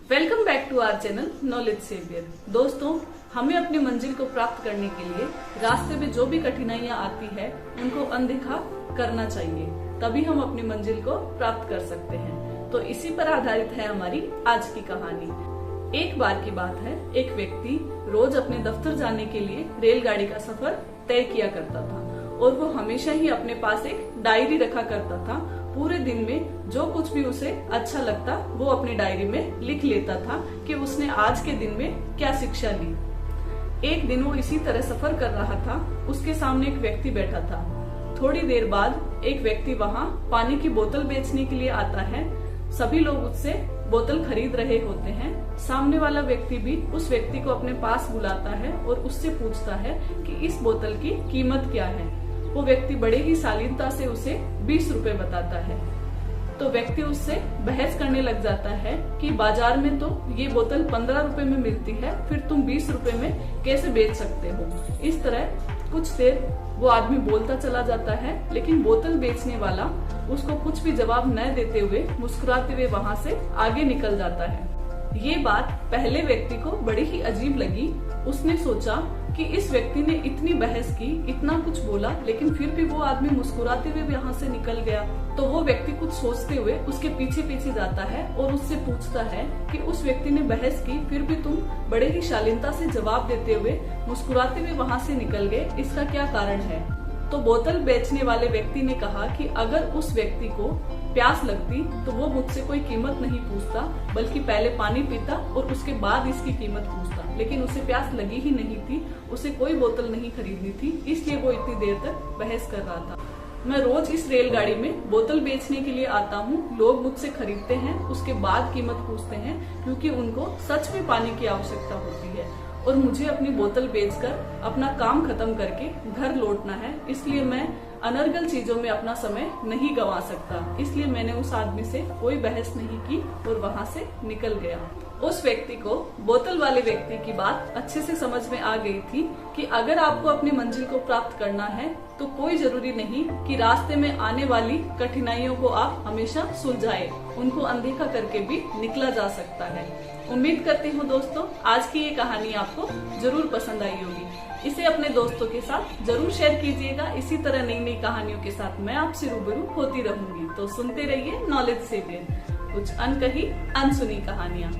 Welcome back to our channel knowledge saviour. दोस्तों, हमें अपनी मंजिल को प्राप्त करने के लिए रास्ते में जो भी कठिनाइयां आती है उनको अनदेखा करना चाहिए, तभी हम अपनी मंजिल को प्राप्त कर सकते हैं। तो इसी पर आधारित है हमारी आज की कहानी। एक बार की बात है, एक व्यक्ति रोज अपने दफ्तर जाने के लिए रेलगाड़ी का सफर तय किया करता था और वो हमेशा ही अपने पास एक डायरी रखा करता था। पूरे दिन में जो कुछ भी उसे अच्छा लगता वो अपनी डायरी में लिख लेता था कि उसने आज के दिन में क्या शिक्षा ली। एक दिन वो इसी तरह सफर कर रहा था, उसके सामने एक व्यक्ति बैठा था। थोड़ी देर बाद एक व्यक्ति वहाँ पानी की बोतल बेचने के लिए आता है। सभी लोग उससे बोतल खरीद रहे होते हैं। सामने वाला व्यक्ति भी उस व्यक्ति को अपने पास बुलाता है और उससे पूछता है कि इस बोतल की कीमत क्या है। वो व्यक्ति बड़े ही शालीनता से उसे 20 रुपए बताता है। तो व्यक्ति उससे बहस करने लग जाता है कि बाजार में तो ये बोतल 15 रुपए में मिलती है, फिर तुम 20 रुपए में कैसे बेच सकते हो। इस तरह कुछ देर वो आदमी बोलता चला जाता है, लेकिन बोतल बेचने वाला उसको कुछ भी जवाब न देते हुए मुस्कुराते हुए वहाँ से आगे निकल जाता है। ये बात पहले व्यक्ति को बड़ी ही अजीब लगी। उसने सोचा कि इस व्यक्ति ने इतनी बहस की, इतना कुछ बोला, लेकिन फिर भी वो आदमी मुस्कुराते हुए यहाँ से निकल गया। तो वो व्यक्ति कुछ सोचते हुए उसके पीछे पीछे जाता है और उससे पूछता है कि उस व्यक्ति ने बहस की, फिर भी तुम बड़े ही शालीनता से जवाब देते हुए मुस्कुराते हुए वहाँ से निकल गए, इसका क्या कारण है। तो बोतल बेचने वाले व्यक्ति ने कहा कि अगर उस व्यक्ति को प्यास लगती तो वो मुझसे कोई कीमत नहीं पूछता, बल्कि पहले पानी पीता और उसके बाद इसकी कीमत पूछता। लेकिन उसे प्यास लगी ही नहीं थी, उसे कोई बोतल नहीं खरीदनी थी, इसलिए वो इतनी देर तक बहस कर रहा था। मैं रोज इस रेलगाड़ी में बोतल बेचने के लिए आता हूँ। लोग मुझसे खरीदते हैं, उसके बाद कीमत पूछते हैं, क्योंकि उनको सच में पानी की आवश्यकता होती है और मुझे अपनी बोतल बेचकर अपना काम खत्म करके घर लौटना है। इसलिए मैं अनर्गल चीजों में अपना समय नहीं गंवा सकता। इसलिए मैंने उस आदमी से कोई बहस नहीं की और वहाँ से निकल गया। उस व्यक्ति को बोतल वाले व्यक्ति की बात अच्छे से समझ में आ गई थी कि अगर आपको अपनी मंजिल को प्राप्त करना है तो कोई जरूरी नहीं कि रास्ते में आने वाली कठिनाइयों को आप हमेशा सुलझाएं, उनको अनदेखा करके भी निकला जा सकता है। उम्मीद करती हूँ दोस्तों, आज की ये कहानी आपको जरूर पसंद आई होगी। इसे अपने दोस्तों के साथ जरूर शेयर कीजिएगा। इसी तरह नई नई कहानियों के साथ मैं आपसे रूबरू होती रहूंगी। तो सुनते रहिए नॉलेज सेवियर, कुछ अनकही अनसुनी कहानियाँ।